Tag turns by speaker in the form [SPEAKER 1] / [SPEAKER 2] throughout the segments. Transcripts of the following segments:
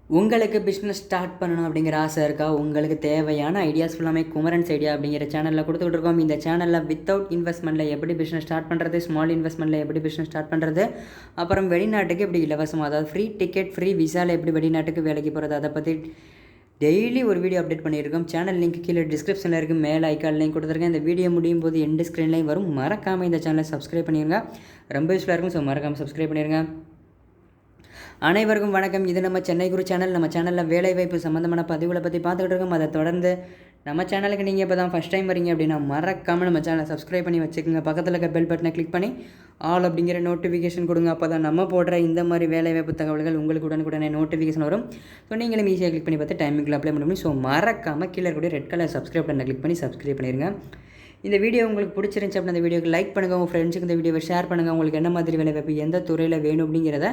[SPEAKER 1] உங்களுக்கு business start பண்ணணும் அப்படிங்கிற ஆசை இருக்கா? உங்களுக்கு தேவையான ஐடியாஸ் ஃபுல்லாமே குமரன்ஸ் ஐடியா அப்படிங்கிற சேனலில் கொடுத்துக்கிட்டு இருக்கோம். இந்த சேனலில் வித்தவுட் இன்வெஸ்ட்மெண்ட்டில் எப்படி பிஸ்னஸ் ஸ்டார்ட் பண்ணுறது, ஸ்மால் இன்வெஸ்ட்மெண்ட்டில் எப்படி பிஸ்னஸ் ஸ்டார்ட் பண்ணுறது, அப்புறம் வெளிநாட்டுக்கு எப்படி இலவசமாக, அதாவது ஃப்ரீ டிக்கெட், ஃப்ரீ விசாவில் எப்படி வெளிநாட்டுக்கு வேலைக்கு போகிறது, அதை பற்றி டெய்லி ஒரு வீடியோ அப்டேட் பண்ணியிருக்கோம். சேனல் லிங்க் கீழே டிஸ்கிரிப்ஷனில் இருக்குது, மேலே ஐக்கான் லிங்க் கொடுத்துருக்கேன். இந்த வீடியோ முடியும் போது எண்டு ஸ்க்ரீன்லேயும் வரும். மறக்காமல் இந்த சேனலை சப்ஸ்கிரைப் பண்ணிடுங்க, ரொம்ப யூஸ்ஃபுல்லாக இருக்கும். ஸோ மறக்காமல் சப்ஸ்கிரைப் பண்ணிடுங்க. அனைவருக்கும் வணக்கம். இது நம்ம சென்னை குரு சேனல். நம்ம சேனலில் வேலைவாய்ப்பு சம்மந்தமான பதிவுகளை பற்றி பார்த்துக்கிட்டு இருக்கோம். அதை தொடர்ந்து நம்ம சேனலுக்கு நீங்கள் இப்போ தான் ஃபஸ்ட் டைம் வரீங்க அப்படின்னா மறக்காமல் நம்ம சேனலை சப்ஸ்கிரைப் பண்ணி வச்சுக்கோங்க. பக்கத்தில் இருக்க பெல் பட்டனை கிளிக் பண்ணி ஆல் அப்படிங்கிற நோட்டிஃபிகேஷன் கொடுங்க. அப்போ தான் நம்ம போடுற இந்த மாதிரி வேலைவாய்ப்பு தகவல்கள் உங்களுக்கு உடனுக்குடனே நோட்டிஃபிகேஷன் வரும். ஸோ நீங்களும் ஈஸியாக கிளிக் பண்ணி பார்த்து டைமிங்கில் அப்ளை பண்ண முடியும். ஸோ மறக்காமல் கீழே இருக்கக்கூடிய ரெட் கலர் சப்ஸ்கிரைப் பட்டனை கிளிக் பண்ணி சப்ஸ்கிரைப் பண்ணிடுங்க. இந்த வீடியோ உங்களுக்கு பிடிச்சிருந்துச்சு அப்படின்னா இந்த வீடியோக்கு லைக் பண்ணுங்கள், உங்கள் ஃப்ரெண்ட்ஸுக்கு இந்த வீடியோவை ஷேர் பண்ணுங்கள். உங்களுக்கு என்ன மாதிரி வேலைவாய்ப்பு எந்த துறையில் வேணும் அப்படிங்கிறத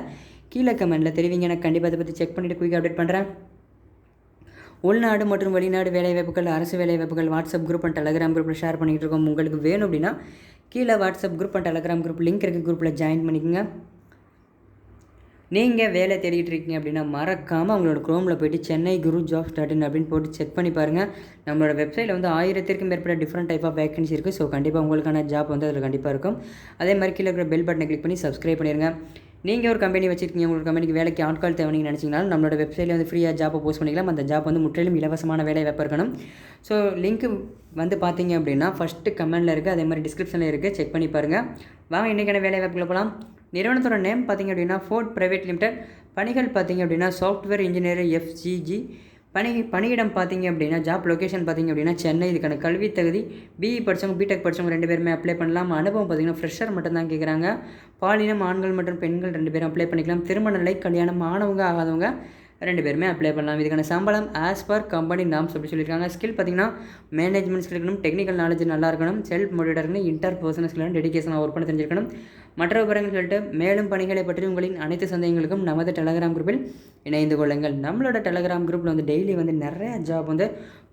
[SPEAKER 1] கீழே கமெண்ட்டில் தெரிவிங்க. நான் கண்டிப்பாக அதை பற்றி செக் பண்ணிவிட்டு குயிக் அப்டேட் பண்ணுறேன். உள்நாடு மற்றும் வெளிநாடு வேலைவாய்ப்புகள், அரசு வேலைவாய்ப்புகள் வாட்ஸ்அப் குரூப் அண்ட் டெலகிராம் குரூப்பில் ஷேர் பண்ணிகிட்டு இருக்கோம். உங்களுக்கு வேணும் அப்படின்னா கீழே WhatsApp group and Telegram group link இருக்குது, குரூப்பில் ஜாயின் பண்ணிக்கோங்க. நீங்கள் வேலை தேடிட்டு இருக்கீங்க அப்படின்னா மறக்காமல் உங்களோட குரோமில் போய்ட்டு சென்னை குரு ஜாப்ஸ்.in அப்படின்னு போட்டு செக் பண்ணி பாருங்கள். நம்மளோட வெப்சைட்டில் வந்து 1000க்கும் மேற்பட்ட டிஃப்ரெண்ட் டைப் ஆஃப் வேகன்சி இருக்குது. ஸோ கண்டிப்பாக உங்களுக்கான ஜாப் வந்து அதில் கண்டிப்பாக இருக்கும். அதே மாதிரி கீழே இருக்கிற பெல் பட்டனை கிளிக் பண்ணி சப்ஸ்கிரைப் பண்ணிடுங்க. நீங்கள் ஒரு கம்பெனி வச்சுருக்கீங்க, உங்களுக்கு கம்பெனிக்கு வேலைக்கு ஆட்கால் தேவைன்னு நினச்சிங்கனாலும் நம்மளோட வெப்சைட்டில் வந்து ஃப்ரீயாக ஜாப்பை போஸ்ட் பண்ணிக்கலாம். அந்த ஜாப் வந்து முற்றிலும் இலவசமான வேலை வாய்ப்பு இருக்கணும். ஸோ லிங்க் வந்து பார்த்தீங்க அப்படின்னா ஃபஸ்ட்டு கமெண்டில் இருக்குது, அதே மாதிரி டிஸ்கிரிப்ஷனில் இருக்குது, செக் பண்ணி பாருங்கள். வாங்க இன்றைக்கான வேலை வாய்ப்புகளை போகலாம். நிறுவனத்தோட நேம் பார்த்திங்க அப்படின்னா ஃபோர்ட் பிரைவேட் லிமிடெட். பணிகள் பார்த்திங்க அப்படின்னா சாஃப்ட்வேர் இன்ஜினியர் FGG. பணியிடம் பார்த்திங்க அப்படின்னா ஜாப் லொக்கேஷன் பார்த்திங்க அப்படின்னா சென்னை. இதுக்கான கல்வி தகுதி BE படித்தவங்க, BTech படித்தவங்க 2 பேருமே அப்ளை பண்ணலாம். அனுபவம் பார்த்திங்கன்னா ஃப்ரெஷர் மட்டும் தான் கேட்குறாங்க. பாலினம் ஆண்கள் மற்றும் பெண்கள் 2 பேரும் அப்ளை பண்ணிக்கலாம். திருமண நிலை, கல்யாணம் ஆனவங்க ஆகாதவங்க 2 பேருமே அப்ளை பண்ணலாம். இதுக்கான சம்பளம் ஆஸ் பர் கம்பெனி நாம்ஸ் அப்படி சொல்லியிருக்காங்க. ஸ்கில் பார்த்திங்கன்னா மேனேஜ்மெண்ட் ஸ்கில் இருக்கணும், டெக்னிக்கல் நாலேஜ் நல்லா இருக்கணும், செல்ஃப் மோட்டிவேட்டாக இருக்கணும், இன்டர்பர்சனல் ஸ்கில், டெடிகேஷனாக ஒர்க் பண்ண தெரிஞ்சிருக்கணும். மற்ற விவரங்கள் சொல்லிட்டு மேலும் பணிகளை பற்றி உங்களின் அனைத்து சந்தேகங்களுக்கும் நமது டெலகிராம் குரூப்பில் இணைந்து கொள்ளுங்கள். நம்மளோட டெலகிராம் குரூப்பில் வந்து டெய்லி வந்து நிறைய ஜாப் வந்து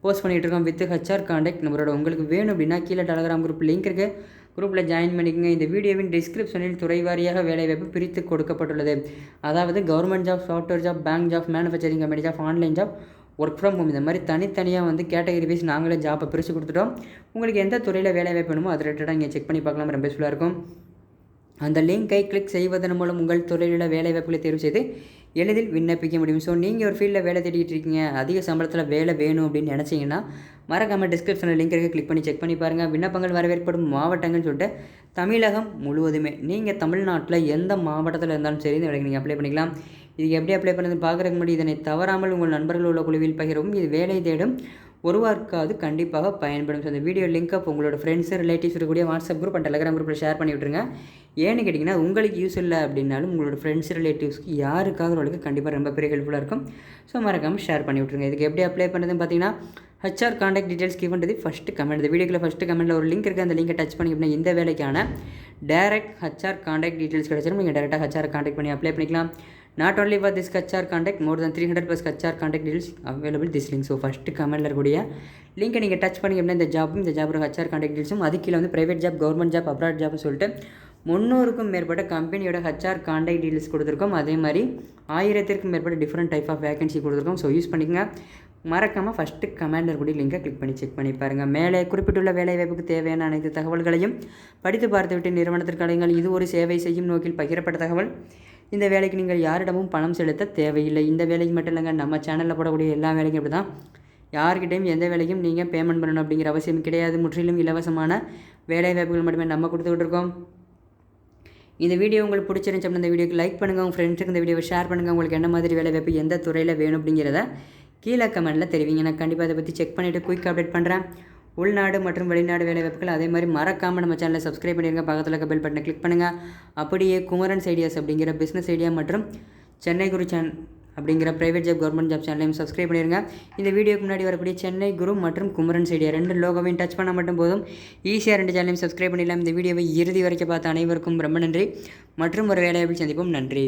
[SPEAKER 1] போஸ்ட் பண்ணிகிட்டு இருக்கோம் வித் HR கான்டாக்ட் நம்பரோட. உங்களுக்கு வேணும் அப்படின்னா கீழே டெலகிராம் குரூப் லிங்க் இருக்குது, குரூப்பில் ஜாயின் பண்ணிக்கோங்க. இந்த வீடியோவின் டிஸ்கிரிப்ஷனில் துறை வாரியாக வேலைவாய்ப்பு பிரித்து கொடுக்கப்பட்டுள்ளது. அதாவது government job, software job, bank job, manufacturing company job, online job, work from home, இந்த மாதிரி தனித்தனியாக வந்து கேட்டகரி வைஸ் நாங்களே ஜாப்பை பிரித்து கொடுத்துட்டோம். உங்களுக்கு எந்த துறையில் வேலைவாய்ப்பு வேணுமோ அது ரிலேட்டடாக இங்கே செக் பண்ணி பார்க்கலாம், ரொம்ப யூஸ்ஃபுல்லாக இருக்கும். அந்த லிங்கை கிளிக் செய்வதன் மூலம் உங்கள் துறையில் வேலைவாய்ப்புகளை தேர்வு செய்து எளிதில் விண்ணப்பிக்க முடியும். ஸோ நீங்கள் ஒரு ஃபீல்டில் வேலை தேடிட்டு இருக்கீங்க, அதிக சம்பளத்தில் வேலை வேணும் அப்படின்னு நினச்சிங்கன்னா மறக்காமல் டிஸ்கிரிப்ஷனில் லிங்க் இருக்குது, கிளிக் பண்ணி செக் பண்ணி பாருங்கள். விண்ணப்பங்கள் வரவேற்படும் மாவட்டங்கள்னு சொல்லிட்டு தமிழகம் முழுவதுமே, நீங்கள் தமிழ்நாட்டில் எந்த மாவட்டத்தில் இருந்தாலும் சரி இந்த வேலைக்கு நீங்கள் அப்ளை பண்ணிக்கலாம். இது எப்படி அப்ளை பண்ணுறது பார்க்குறதுக்கு முன்னாடி இதனை தவறாமல் உங்கள் நண்பர்கள் உள்ள குழுவில் பகிரவும். இது வேலை தேடும் ஒருவாருக்காவது கண்டிப்பாக பயன்படும். ஸோ அந்த வீடியோ லிங்க் அப் உங்களோட ஃப்ரெண்ட்ஸு, ரிலேட்டிவ்ஸ் இருக்கக்கூடிய வாட்ஸ்அப் குரூப் அண்ட் டெலகிராம் குரூப்பில் ஷேர் பண்ணி விட்ருங்க. ஏன்னு கேட்டிங்கன்னா உங்களுக்கு யூஸ் இல்லை அப்படின்னாலும் உங்களோட ஃப்ரெண்ட்ஸ், ரிலேட்டிவ்ஸ்க்கு யாருக்காவது உங்களுக்கு கண்டிப்பாக ரொம்ப பெரிய ஹெல்ப்ஃபுல்லாக இருக்கும். ஸோ மறக்காமல் ஷேர் பண்ணி விட்ருங்க. இதுக்கு எப்படி அப்ளை பண்ணுறதுன்னு பார்த்தீங்கன்னா HR கான்டாக்ட் டீட்டெயில்ஸ் கிவன்றது ஃபஸ்ட்டு கமெண்ட். இந்த வீடியோவில் ஃபஸ்ட்டு கமெண்ட்டில் ஒரு லிங்க் இருக்குது, அந்த லிங்கை டச் பண்ணி அப்படின்னா இந்த வேலைக்கான டேரக்ட் HR கான்டாக்ட் டீட்டெயில்ஸ் கிடச்சிடும். நீங்கள் டேரெக்டாக HR கான்டாக்ட் பண்ணி அப்ளை பண்ணிக்கலாம். Not only for this HR contact, more than 300+ HR contact details available this link. So first கமெண்ட்டில் இருக்கக்கூடிய லிங்கை நீங்கள் டச் பண்ணி அப்படின்னா இந்த ஜாபோட HR கான்டாக்ட் டீட்டெயில்ஸும், அது கீழே வந்து private job, government job, abroad ஜாப்னு சொல்லிட்டு 300க்கும் மேற்பட்ட கம்பெனியோட HR கான்டாக்ட் டீட்டெயில்ஸ் கொடுத்துருக்கோம். அதே மாதிரி 1000க்கும் மேற்பட்ட டிஃப்ரெண்ட் டைப் ஆஃப் வேகன்சி கொடுத்துருக்கோம். ஸோ யூஸ் பண்ணிக்கங்க. மறக்காமல் ஃபஸ்ட்டு கமெண்டில் இருக்கக்கூடிய லிங்கை கிளிக் பண்ணி செக் பண்ணி பாருங்கள். மேலே குறிப்பிட்டுள்ள வேலைவாய்ப்புக்கு தேவையான அனைத்து தகவல்களையும் படித்து பார்த்துவிட்டு நிறுவனத்திற்கு அழைங்கள். இது ஒரு சேவை செய்யும் நோக்கில் பகிரப்பட்ட தகவல். இந்த வேலைக்கு நீங்கள் யாரிடமும் பணம் செலுத்த தேவையில்லை. இந்த வேலைக்கு மட்டும் இல்லைங்க, நம்ம சேனலில் போடக்கூடிய எல்லா வேலைக்கும் அப்படி தான். யார்கிட்டையும் எந்த வேலைக்கும் நீங்கள் பேமெண்ட் பண்ணணும் அப்படிங்கிற அவசியம் கிடையாது. முற்றிலும் இலவசமான வேலை வாய்ப்புகள் மட்டுமே நம்ம கொடுத்துக்கிட்டு இருக்கோம். இந்த வீடியோ உங்களுக்கு பிடிச்சிருந்துச்சு அப்படின்னா இந்த வீடியோக்கு லைக் பண்ணுங்கள், உங்கள் ஃப்ரெண்ட்ஸுக்கு இந்த வீடியோவை ஷேர் பண்ணுங்கள். உங்களுக்கு என்ன மாதிரி வேலை வாய்ப்பு எந்த துறையில் வேணும் அப்படிங்கிறத கீழே கமெண்ட்டில் தெரிவிங்க. நான் கண்டிப்பாக அதை பற்றி செக் பண்ணிவிட்டு குயிக் அப்டேட் பண்ணுறேன். உள்நாடு மற்றும் வெளிநாடு வேலைவாய்ப்புகள் அதே மாதிரி மறக்காமல் நம்ம சேனலை சப்ஸ்கிரைப் பண்ணிடுங்க. பக்கத்தில் இருக்க பெல் பட்டனை கிளிக் பண்ணுங்கள். அப்படியே குமரன்ஸ் ஐடியாஸ் அப்படிங்கிற பிஸ்னஸ் ஐடியா மற்றும் சென்னை குரு அப்படிங்கிற ப்ரைவேட் ஜாப், கவர்மெண்ட் ஜாப் சேனலையும் சப்ஸ்கிரைப் பண்ணிடுங்க. இந்த வீடியோக்கு முன்னாடி வரக்கூடிய சென்னை குரு மற்றும் குமரன்ஸ் ஐடியா 2 லோகோவையும் டச் பண்ணால் மட்டும் போதும், ஈஸியாக 2 சேனலையும் சப்ஸ்கிரைப் பண்ணிடலாம். இந்த வீடியோவை இறுதி வரைக்கும் பார்த்த அனைவருக்கும் ரொம்ப நன்றி. மற்றும் ஒரு வேலைவாய்ப்பில் சந்திப்போம். நன்றி.